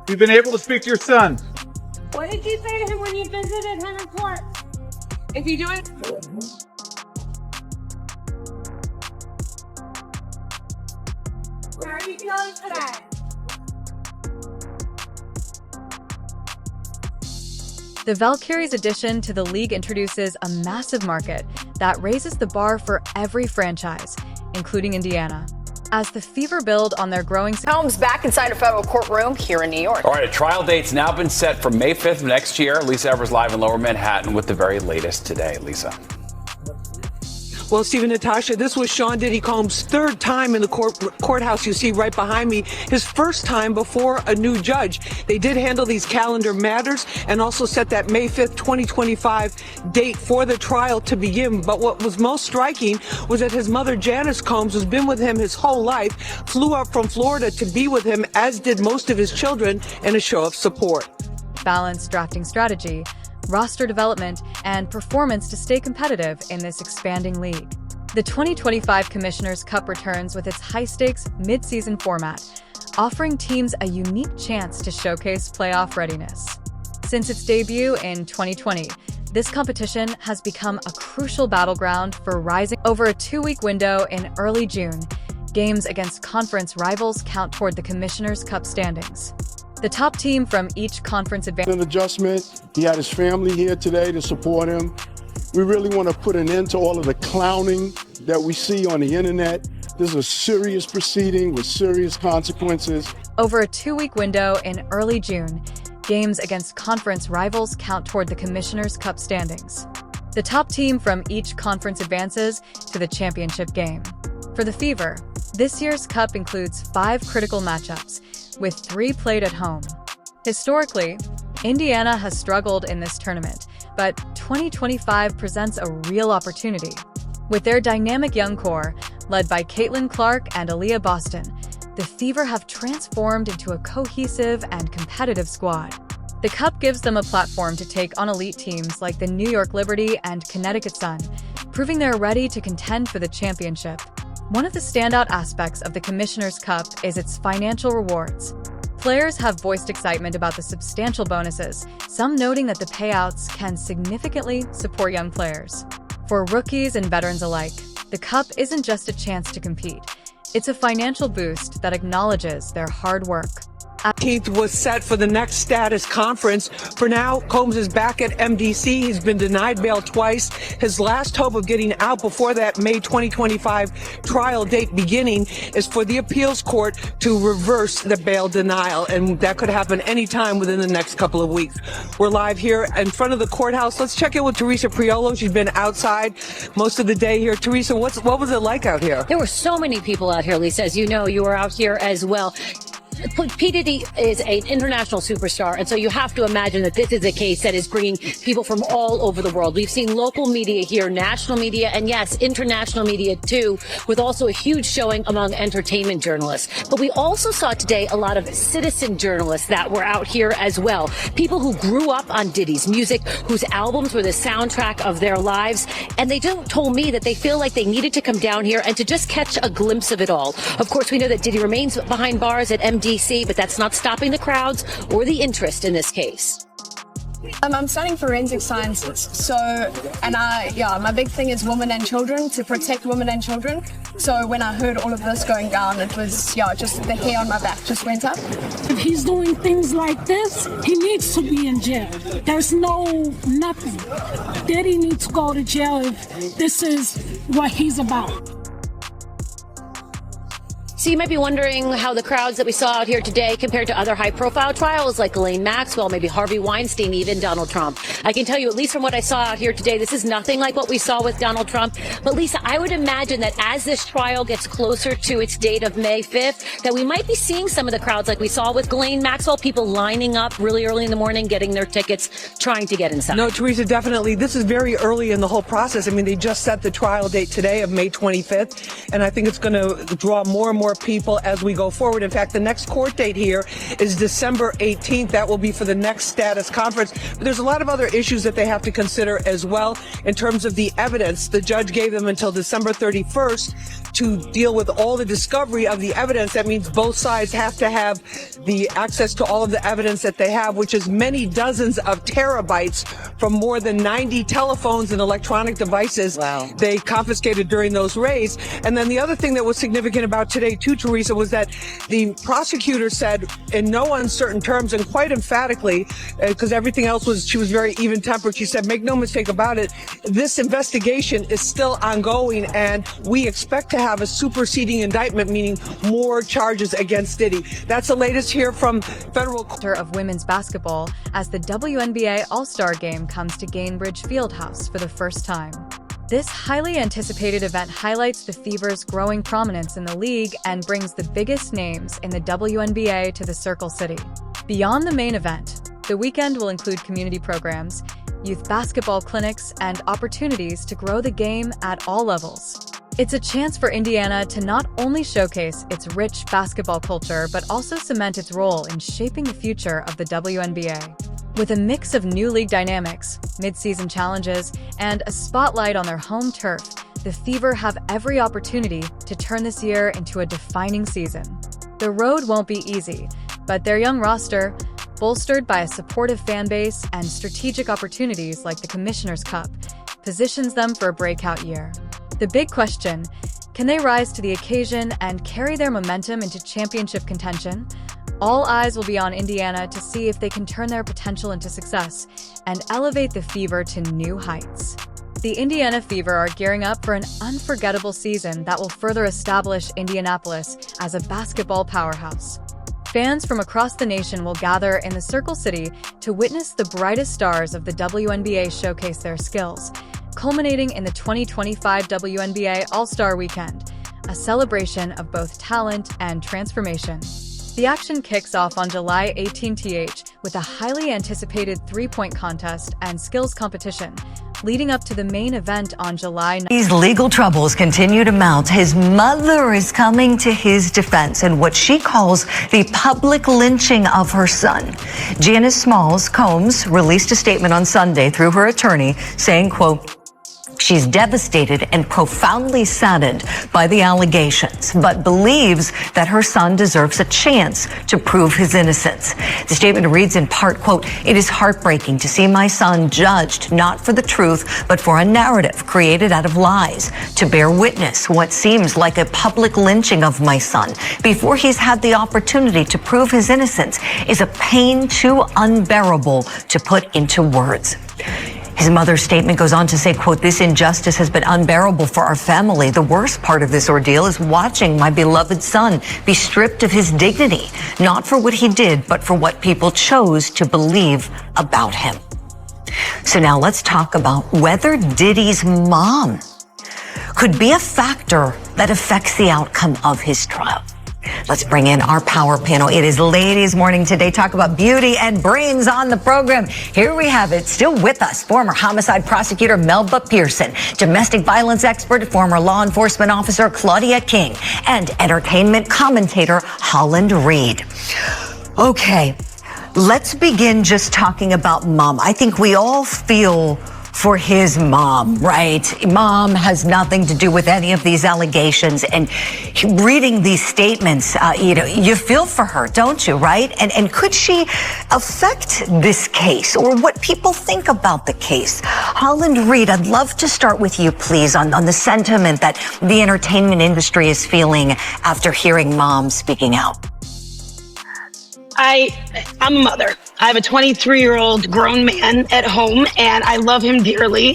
You've been able to speak to your son. What did you say to him when you visited him in court? If you do it. How are you feeling today? The Valkyries addition to the league introduces a massive market that raises the bar for every franchise, including Indiana. As the Fever build on their growing... Combs back inside a federal courtroom here in New York. All right, a trial date's now been set for May 5th of next year. Lisa Evers live in Lower Manhattan with the very latest today. Lisa. Well, Stephen, Natasha, this was Sean Diddy Combs' third time in the courthouse you see right behind me, his first time before a new judge. They did handle these calendar matters and also set that May 5th, 2025 date for the trial to begin. But what was most striking was that his mother, Janice Combs, who's been with him his whole life, flew up from Florida to be with him, as did most of his children, in a show of support. Balanced drafting strategy, roster development, and performance to stay competitive in this expanding league. The 2025 Commissioner's Cup returns with its high-stakes, mid-season format, offering teams a unique chance to showcase playoff readiness. Since its debut in 2020, this competition has become a crucial battleground for rising. Over a 2-week window in early June, games against conference rivals count toward the Commissioner's Cup standings. The top team from each conference advances. An adjustment. He had his family here today to support him. We really want to put an end to all of the clowning that we see on the internet. This is a serious proceeding with serious consequences. Over a 2-week window in early June, games against conference rivals count toward the Commissioner's Cup standings. The top team from each conference advances to the championship game. For the Fever, this year's Cup includes 5 critical matchups, with 3 played at home. Historically, Indiana has struggled in this tournament, but 2025 presents a real opportunity. With their dynamic young core, led by Caitlin Clark and Aaliyah Boston, the Fever have transformed into a cohesive and competitive squad. The Cup gives them a platform to take on elite teams like the New York Liberty and Connecticut Sun, proving they're ready to contend for the championship. One of the standout aspects of the Commissioner's Cup is its financial rewards. Players have voiced excitement about the substantial bonuses, some noting that the payouts can significantly support young players. For rookies and veterans alike, the Cup isn't just a chance to compete. It's a financial boost that acknowledges their hard work. 18th was set for the next status conference. For now, Combs is back at MDC. He's been denied bail twice. His last hope of getting out before that May 2025 trial date beginning is for the appeals court to reverse the bail denial, and that could happen anytime within the next couple of weeks. We're live here in front of the courthouse. Let's check in with Teresa Priolo. She's been outside most of the day here. Teresa, what was it like out here? There were so many people out here, Lisa. As you know, you were out here as well. P. Diddy is an international superstar, and so you have to imagine that this is a case that is bringing people from all over the world. We've seen local media here, national media, and yes, international media too, with also a huge showing among entertainment journalists. But we also saw today a lot of citizen journalists that were out here as well. People who grew up on Diddy's music, whose albums were the soundtrack of their lives, and they told me that they feel like they needed to come down here and to just catch a glimpse of it all. Of course, we know that Diddy remains behind bars at MDC, but that's not stopping the crowds or the interest in this case. I'm studying forensic sciences, my big thing is women and children, to protect women and children. So when I heard all of this going down, it was, just the hair on my back just went up. If he's doing things like this, he needs to be in jail. There's nothing. Diddy needs to go to jail if this is what he's about. So you might be wondering how the crowds that we saw out here today compared to other high-profile trials like Ghislaine Maxwell, maybe Harvey Weinstein, even Donald Trump. I can tell you, at least from what I saw out here today, this is nothing like what we saw with Donald Trump. But Lisa, I would imagine that as this trial gets closer to its date of May 5th, that we might be seeing some of the crowds like we saw with Ghislaine Maxwell, people lining up really early in the morning, getting their tickets, trying to get inside. No, Teresa, definitely. This is very early in the whole process. I mean, they just set the trial date today of May 25th, and I think it's going to draw more and more people as we go forward. In fact, the next court date here is December 18th. That will be for the next status conference. But there's a lot of other issues that they have to consider as well in terms of the evidence. The judge gave them until December 31st to deal with all the discovery of the evidence. That means both sides have to have the access to all of the evidence that they have, which is many dozens of terabytes from more than 90 telephones and electronic devices they confiscated during those raids. And then the other thing that was significant about today too, Teresa, was that the prosecutor said in no uncertain terms and quite emphatically, because everything else she was very even-tempered, she said, make no mistake about it, this investigation is still ongoing and we expect to have a superseding indictment, meaning more charges against Diddy. That's the latest here from federal of women's basketball as the WNBA All-Star Game comes to Gainbridge Fieldhouse for the first time. This highly anticipated event highlights the Fever's growing prominence in the league and brings the biggest names in the WNBA to the Circle City. Beyond the main event, the weekend will include community programs, youth basketball clinics, and opportunities to grow the game at all levels. It's a chance for Indiana to not only showcase its rich basketball culture, but also cement its role in shaping the future of the WNBA. With a mix of new league dynamics, mid-season challenges, and a spotlight on their home turf, the Fever have every opportunity to turn this year into a defining season. The road won't be easy, but their young roster, bolstered by a supportive fan base and strategic opportunities like the Commissioner's Cup, positions them for a breakout year. The big question, can they rise to the occasion and carry their momentum into championship contention? All eyes will be on Indiana to see if they can turn their potential into success and elevate the Fever to new heights. The Indiana Fever are gearing up for an unforgettable season that will further establish Indianapolis as a basketball powerhouse. Fans from across the nation will gather in the Circle City to witness the brightest stars of the WNBA showcase their skills, culminating in the 2025 WNBA All-Star Weekend, a celebration of both talent and transformation. The action kicks off on July 18th with a highly anticipated three-point contest and skills competition, leading up to the main event on July 9th. These legal troubles continue to mount. His mother is coming to his defense in what she calls the public lynching of her son. Janice Smalls Combs released a statement on Sunday through her attorney saying, quote, she's devastated and profoundly saddened by the allegations, but believes that her son deserves a chance to prove his innocence. The statement reads in part, quote, it is heartbreaking to see my son judged not for the truth, but for a narrative created out of lies, to bear witness what seems like a public lynching of my son before he's had the opportunity to prove his innocence is a pain too unbearable to put into words. His mother's statement goes on to say, quote, this injustice has been unbearable for our family. The worst part of this ordeal is watching my beloved son be stripped of his dignity, not for what he did, but for what people chose to believe about him. So now let's talk about whether Diddy's mom could be a factor that affects the outcome of his trial. Let's bring in our power panel. It is Ladies Morning today. Talk about beauty and brains on the program. Here we have it. Still with us, former homicide prosecutor Melba Pearson, domestic violence expert, former law enforcement officer Claudia King, and entertainment commentator Holland Reed. Okay, let's begin just talking about Mom. I think we all feel for his mom, right? Mom has nothing to do with any of these allegations. And reading these statements, you feel for her, don't you, right? And could she affect this case or what people think about the case? Holland Reed, I'd love to start with you, please, on the sentiment that the entertainment industry is feeling after hearing Mom speaking out. I'm a mother. I have a 23-year-old grown man at home, and I love him dearly,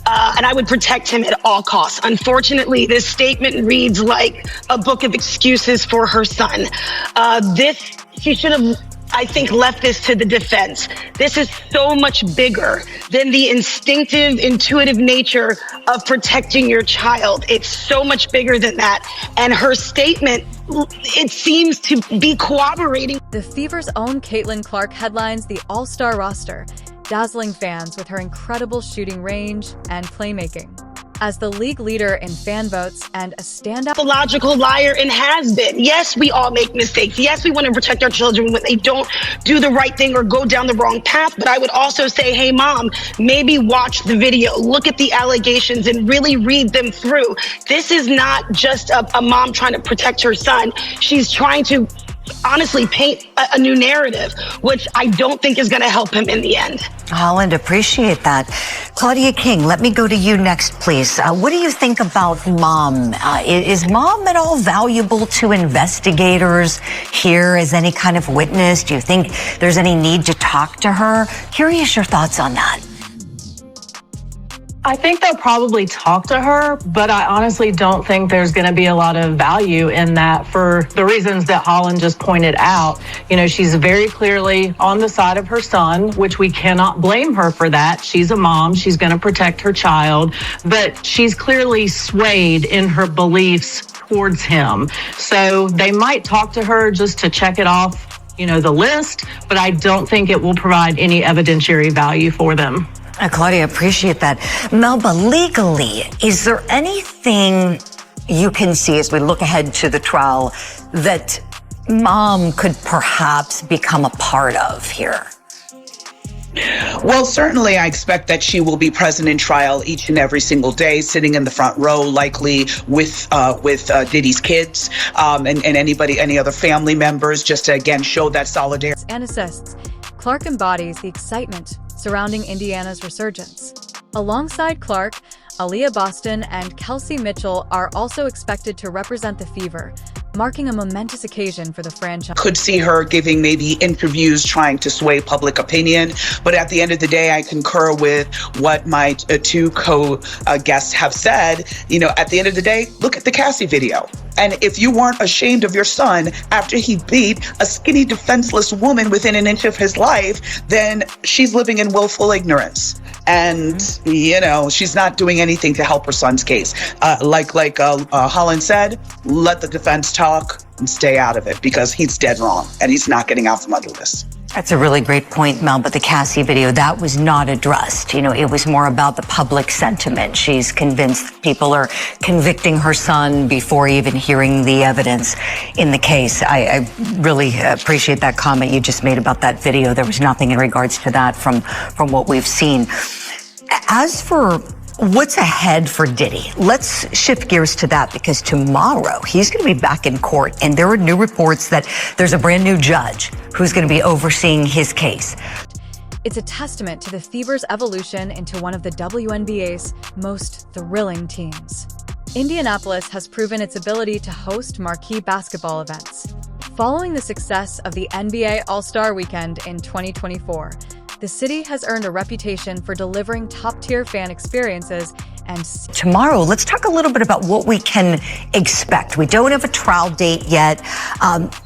and I would protect him at all costs. Unfortunately, this statement reads like a book of excuses for her son. She should have, I think, left this to the defense. This is so much bigger than the instinctive, intuitive nature of protecting your child. It's so much bigger than that. And her statement, it seems to be corroborating. The Fever's own Caitlin Clark headlines the all-star roster, dazzling fans with her incredible shooting range and playmaking. As the league leader in fan votes and a standout Pathological liar and has been. Yes, we all make mistakes. Yes, we want to protect our children when they don't do the right thing or go down the wrong path. But I would also say, hey, mom, maybe watch the video, look at the allegations and really read them through. This is not just a mom trying to protect her son. She's trying to honestly paint a new narrative, which I don't think is going to help him in the end. Holland, appreciate that. Claudia King, let me go to you next, please. What do you think about mom? Is mom at all valuable to investigators here as any kind of witness? Do you think there's any need to talk to her? Curious your thoughts on that. I think they'll probably talk to her, but I honestly don't think there's going to be a lot of value in that for the reasons that Holland just pointed out. You know, she's very clearly on the side of her son, which we cannot blame her for that. She's a mom. She's going to protect her child, but she's clearly swayed in her beliefs towards him. So they might talk to her just to check it off, you know, the list, but I don't think it will provide any evidentiary value for them. Claudia, appreciate that. Melba, legally, is there anything you can see as we look ahead to the trial that mom could perhaps become a part of here? Well, certainly I expect that she will be present in trial each and every single day, sitting in the front row, likely with Diddy's kids and any other family members, just to, again, show that solidarity. And assists, Clark embodies the excitement surrounding Indiana's resurgence. Alongside Clark, Aaliyah Boston and Kelsey Mitchell are also expected to represent the Fever, marking a momentous occasion for the franchise. Could see her giving maybe interviews trying to sway public opinion, but at the end of the day, I concur with what my two co-guests have said. You know, at the end of the day, look at the Cassie video. And if you weren't ashamed of your son after he beat a skinny, defenseless woman within an inch of his life, then she's living in willful ignorance. And, you know, she's not doing anything to help her son's case. Like Holland said, let the defense talk and stay out of it, because he's dead wrong and he's not getting out from under this. That's a really great point, Mel, but the Cassie video, that was not addressed. You know, it was more about the public sentiment. She's convinced people are convicting her son before even hearing the evidence in the case. I really appreciate that comment you just made about that video. There was nothing in regards to that from what we've seen. As for what's ahead for Diddy, let's shift gears to that, because tomorrow he's going to be back in court, and there are new reports that there's a brand new judge who's going to be overseeing his case. It's a testament to the Fever's evolution into one of the WNBA's most thrilling teams. Indianapolis has proven its ability to host marquee basketball events. Following the success of the NBA All-Star Weekend in 2024, the city has earned a reputation for delivering top-tier fan experiences. And tomorrow, let's talk a little bit about what we can expect. We don't have a trial date yet.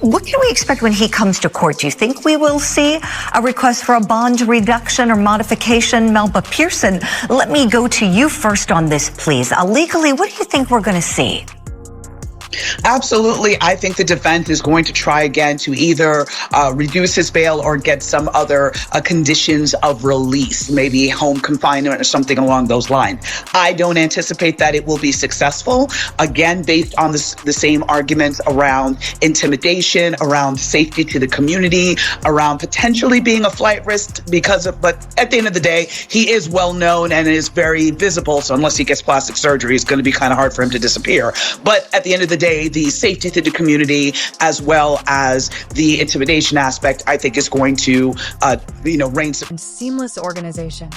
What can we expect when he comes to court? Do you think we will see a request for a bond reduction or modification? Melba Pearson, let me go to you first on this, please. Legally, what do you think we're going to see? Absolutely. I think the defense is going to try again to either reduce his bail or get some other conditions of release, maybe home confinement or something along those lines. I don't anticipate that it will be successful, again, based on the same arguments around intimidation, around safety to the community, around potentially being a flight risk but at the end of the day, he is well known and is very visible. So unless he gets plastic surgery, it's going to be kind of hard for him to disappear. But at the end of the day, the safety to the community as well as the intimidation aspect, I think, is going to, reign. Seamless organization.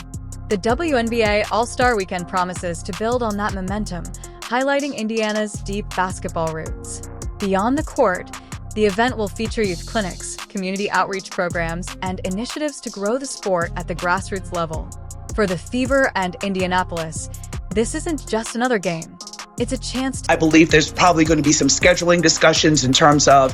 The WNBA All-Star Weekend promises to build on that momentum, highlighting Indiana's deep basketball roots. Beyond the court, the event will feature youth clinics, community outreach programs, and initiatives to grow the sport at the grassroots level. For the Fever and Indianapolis, this isn't just another game. It's a chance to— I believe there's probably going to be some scheduling discussions in terms of,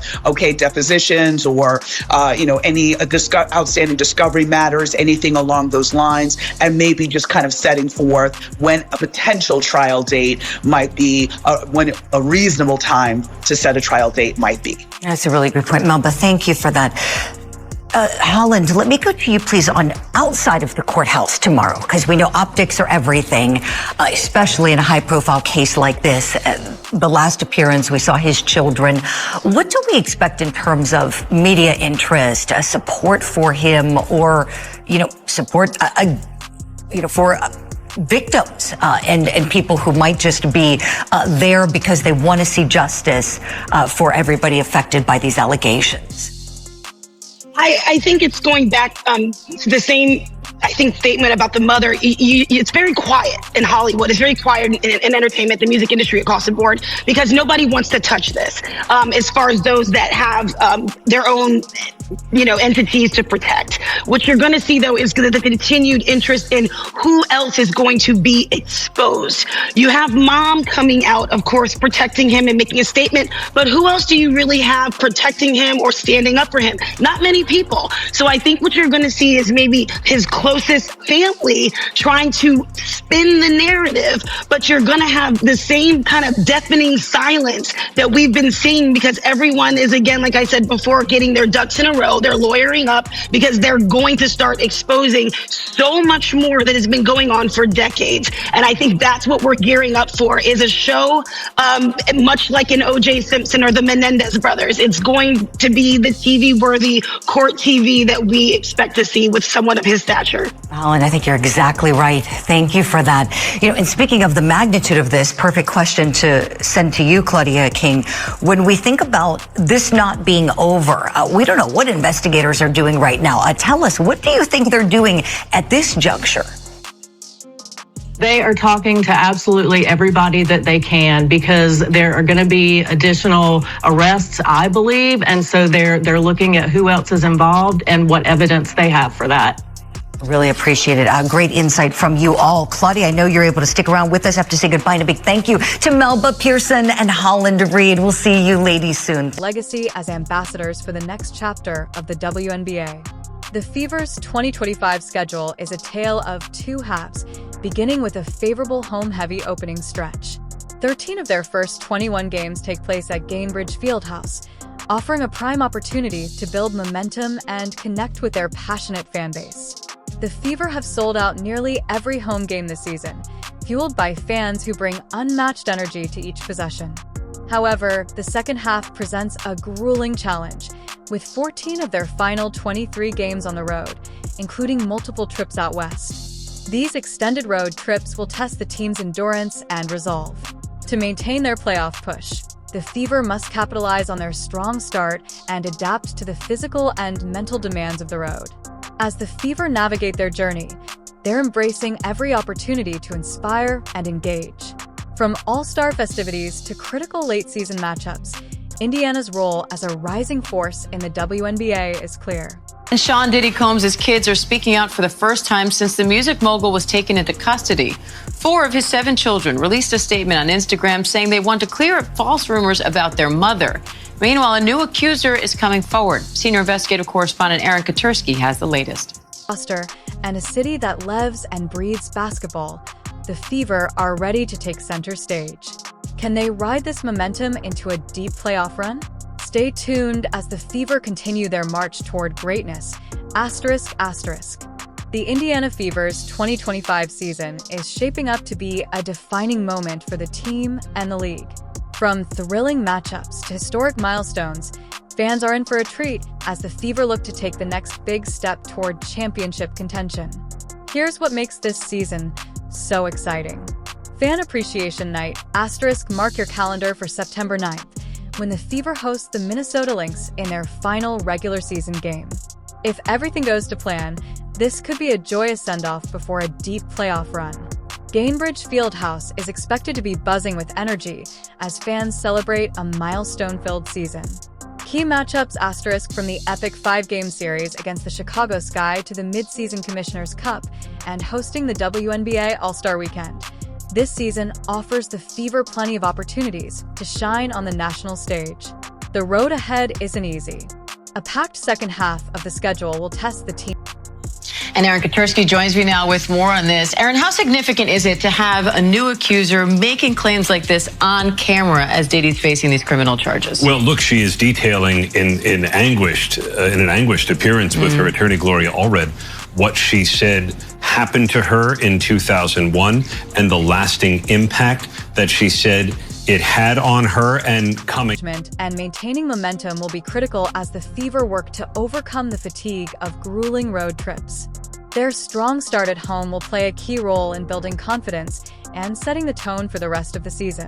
depositions or, any outstanding discovery matters, anything along those lines, and maybe just kind of setting forth when a potential trial date might be, when a reasonable time to set a trial date might be. That's a really good point, Melba. Thank you for that. Holland, let me go to you, please, on outside of the courthouse tomorrow, because we know optics are everything, especially in a high-profile case like this. The last appearance, we saw his children. What do we expect in terms of media interest, support for him, or, support, for victims and people who might just be there because they want to see justice for everybody affected by these allegations? I think it's going back to the same, statement about the mother. It's very quiet in Hollywood. It's very quiet in entertainment, the music industry across the board, because nobody wants to touch this. As far as those that have their own, entities to protect. What you're going to see, though, is the continued interest in who else is going to be exposed. You have mom coming out, of course, protecting him and making a statement, but who else do you really have protecting him or standing up for him? Not many people. So I think what you're going to see is maybe his closest family trying to spin the narrative, but you're going to have the same kind of deafening silence that we've been seeing, because everyone is, again, like I said before, getting their ducks in a row. They're lawyering up because they're going to start exposing so much more that has been going on for decades. And I think that's what we're gearing up for, is a show much like an O.J. Simpson or the Menendez brothers. It's going to be the TV-worthy court TV that we expect to see with someone of his stature. Oh, and I think you're exactly right. Thank you for that. And speaking of the magnitude of this, perfect question to send to you, Claudia King. When we think about this not being over, we don't know what investigators are doing right now. Tell us, what do you think they're doing at this juncture? They are talking to absolutely everybody that they can, because there are going to be additional arrests, I believe. And so they're looking at who else is involved and what evidence they have for that. Really appreciate it. Great insight from you all. Claudia, I know you're able to stick around with us. I have to say goodbye and a big thank you to Melba Pearson and Holland Reed. We'll see you ladies soon. Legacy as ambassadors for the next chapter of the WNBA. The Fever's 2025 schedule is a tale of two halves, beginning with a favorable home-heavy opening stretch. 13 of their first 21 games take place at Gainbridge Fieldhouse, offering a prime opportunity to build momentum and connect with their passionate fan base. The Fever have sold out nearly every home game this season, fueled by fans who bring unmatched energy to each possession. However, the second half presents a grueling challenge, with 14 of their final 23 games on the road, including multiple trips out west. These extended road trips will test the team's endurance and resolve. To maintain their playoff push, the Fever must capitalize on their strong start and adapt to the physical and mental demands of the road. As the Fever navigate their journey, they're embracing every opportunity to inspire and engage. From all-star festivities to critical late-season matchups, Indiana's role as a rising force in the WNBA is clear. And Sean Diddy Combs' kids are speaking out for the first time since the music mogul was taken into custody. 4 of his 7 children released a statement on Instagram saying they want to clear up false rumors about their mother. Meanwhile, a new accuser is coming forward. Senior investigative correspondent Aaron Katursky has the latest. And a city that lives and breathes basketball, the Fever are ready to take center stage. Can they ride this momentum into a deep playoff run? Stay tuned as the Fever continue their march toward greatness. The Indiana Fever's 2025 season is shaping up to be a defining moment for the team and the league. From thrilling matchups to historic milestones, fans are in for a treat as the Fever look to take the next big step toward championship contention. Here's what makes this season so exciting. Fan Appreciation Night, mark your calendar for September 9th, when the Fever hosts the Minnesota Lynx in their final regular season game. If everything goes to plan, this could be a joyous send-off before a deep playoff run. Gainbridge Fieldhouse is expected to be buzzing with energy as fans celebrate a milestone-filled season. Key matchups from the epic 5-game series against the Chicago Sky to the mid-season Commissioner's Cup and hosting the WNBA All-Star Weekend. This season offers the Fever plenty of opportunities to shine on the national stage. The road ahead isn't easy. A packed second half of the schedule will test the team. And Aaron Katursky joins me now with more on this. Aaron, how significant is it to have a new accuser making claims like this on camera as Diddy's facing these criminal charges? Well, look, she is detailing in an anguished appearance with her attorney, Gloria Allred, what she said happened to her in 2001 and the lasting impact that she said it had on her and coming. And maintaining momentum will be critical as the Fever work to overcome the fatigue of grueling road trips. Their strong start at home will play a key role in building confidence and setting the tone for the rest of the season.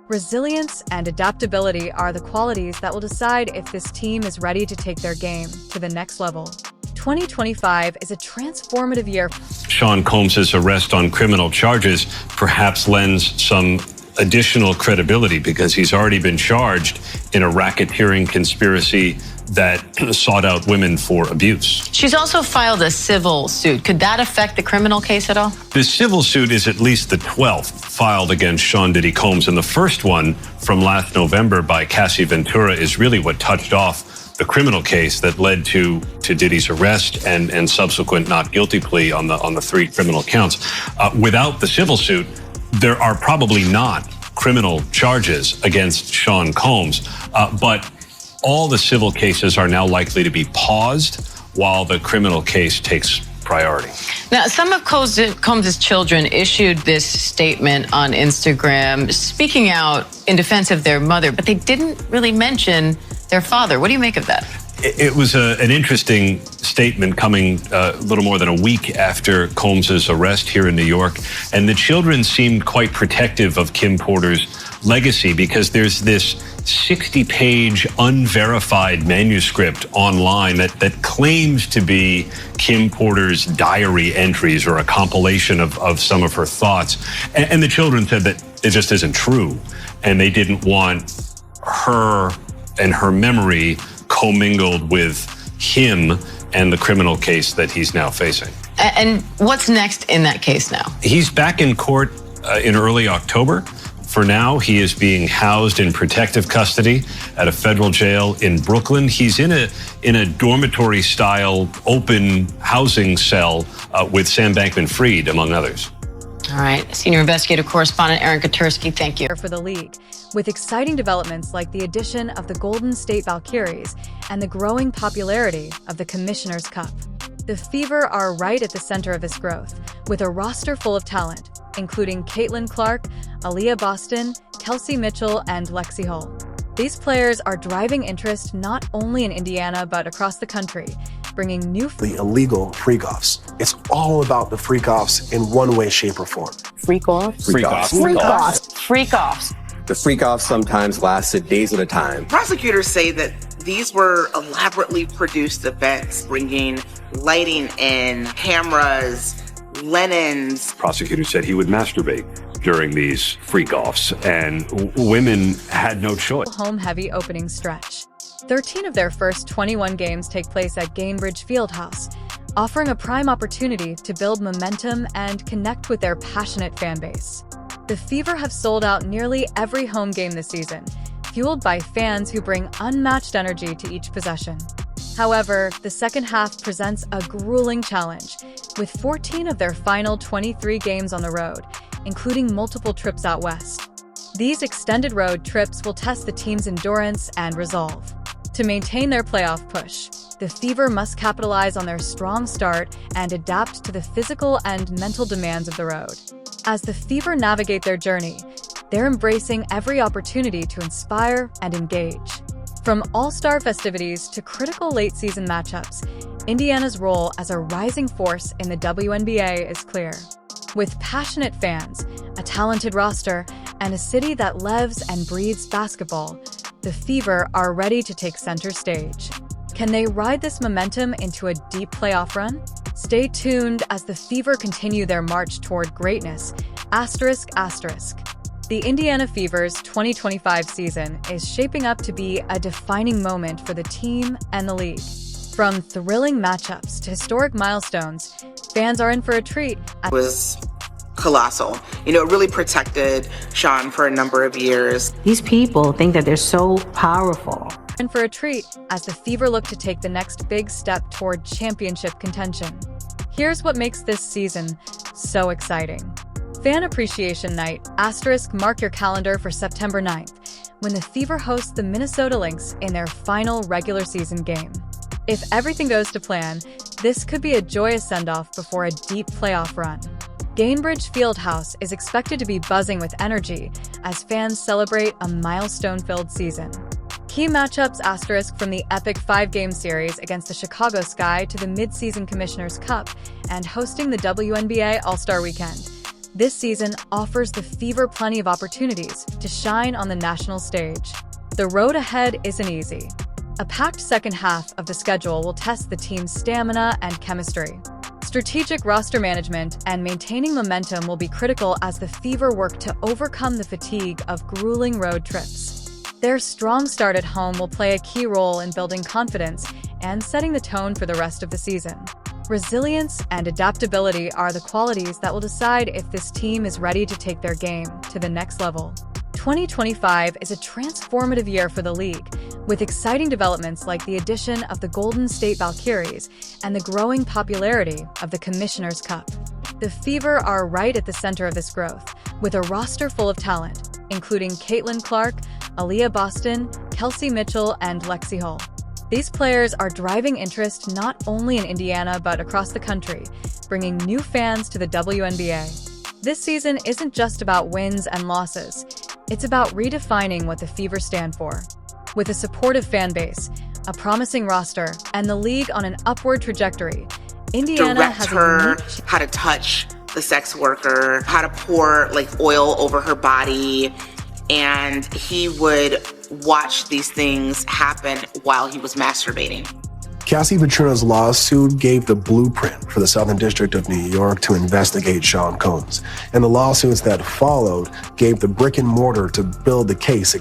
Resilience and adaptability are the qualities that will decide if this team is ready to take their game to the next level. 2025 is a transformative year. Sean Combs' arrest on criminal charges perhaps lends some additional credibility because he's already been charged in a racketeering conspiracy that sought out women for abuse. She's also filed a civil suit. Could that affect the criminal case at all? The civil suit is at least the 12th filed against Sean Diddy Combs, and the first one from last November by Cassie Ventura is really what touched off the criminal case that led to Diddy's arrest and subsequent not guilty plea on the 3 criminal counts. Without the civil suit, there are probably not criminal charges against Sean Combs, but all the civil cases are now likely to be paused while the criminal case takes priority. Now, some of Combs' children issued this statement on Instagram, speaking out in defense of their mother, but they didn't really mention their father. What do you make of that? It was an interesting statement coming a little more than a week after Combs' arrest here in New York. And the children seemed quite protective of Kim Porter's legacy because there's this 60-page unverified manuscript online that claims to be Kim Porter's diary entries or a compilation of some of her thoughts. And the children said that it just isn't true. And they didn't want her and her memory commingled with him and the criminal case that he's now facing. And what's next in that case now? He's back in court in early October. For now, he is being housed in protective custody at a federal jail in Brooklyn. He's in a dormitory-style open housing cell with Sam Bankman-Fried, among others. All right. Senior investigative correspondent Aaron Katursky, thank you. For the league, with exciting developments like the addition of the Golden State Valkyries and the growing popularity of the Commissioner's Cup. The Fever are right at the center of this growth, with a roster full of talent, including Caitlin Clark, Aaliyah Boston, Kelsey Mitchell, and Lexi Hull. These players are driving interest not only in Indiana, but across the country, bringing new... The illegal freak-offs. It's all about the freak-offs in one way, shape, or form. Freak-offs? Freak-offs. Freak-offs. Freak-offs. The freak-offs sometimes lasted days at a time. Prosecutors say that these were elaborately produced events, bringing lighting in, cameras, linens. Prosecutors said he would masturbate during these freak-offs, and women had no choice. Home-heavy opening stretch. 13 of their first 21 games take place at Gainbridge Fieldhouse, offering a prime opportunity to build momentum and connect with their passionate fan base. The Fever have sold out nearly every home game this season, fueled by fans who bring unmatched energy to each possession. However, the second half presents a grueling challenge, with 14 of their final 23 games on the road, including multiple trips out west. These extended road trips will test the team's endurance and resolve. To maintain their playoff push, the Fever must capitalize on their strong start and adapt to the physical and mental demands of the road. As the Fever navigate their journey, they're embracing every opportunity to inspire and engage. From all-star festivities to critical late-season matchups, Indiana's role as a rising force in the WNBA is clear. With passionate fans, a talented roster, and a city that lives and breathes basketball, the Fever are ready to take center stage. Can they ride this momentum into a deep playoff run? Stay tuned as the Fever continue their march toward greatness. The Indiana Fever's 2025 season is shaping up to be a defining moment for the team and the league. From thrilling matchups to historic milestones, fans are in for a treat. It was colossal. You know, it really protected Sean for a number of years. These people think that they're so powerful. In for a treat as the Fever look to take the next big step toward championship contention. Here's what makes this season so exciting. Fan Appreciation Night, mark your calendar for September 9th, when the Fever hosts the Minnesota Lynx in their final regular season game. If everything goes to plan, this could be a joyous send-off before a deep playoff run. Gainbridge Fieldhouse is expected to be buzzing with energy as fans celebrate a milestone-filled season. Key matchups from the epic 5-game series against the Chicago Sky to the mid-season Commissioner's Cup and hosting the WNBA All-Star Weekend. This season offers the Fever plenty of opportunities to shine on the national stage. The road ahead isn't easy. A packed second half of the schedule will test the team's stamina and chemistry. Strategic roster management and maintaining momentum will be critical as the Fever work to overcome the fatigue of grueling road trips. Their strong start at home will play a key role in building confidence and setting the tone for the rest of the season. Resilience and adaptability are the qualities that will decide if this team is ready to take their game to the next level. 2025 is a transformative year for the league, with exciting developments like the addition of the Golden State Valkyries and the growing popularity of the Commissioner's Cup. The Fever are right at the center of this growth, with a roster full of talent, including Caitlin Clark, Aaliyah Boston, Kelsey Mitchell, and Lexi Hull. These players are driving interest not only in Indiana but across the country, bringing new fans to the WNBA. This season isn't just about wins and losses. It's about redefining what the Fever stand for. With a supportive fan base, a promising roster, and the league on an upward trajectory, Indiana has her how to touch the sex worker, how to pour oil over her body, and he would watch these things happen while he was masturbating. Cassie Petruna's lawsuit gave the blueprint for the Southern District of New York to investigate Sean Combs, and the lawsuits that followed gave the brick and mortar to build the case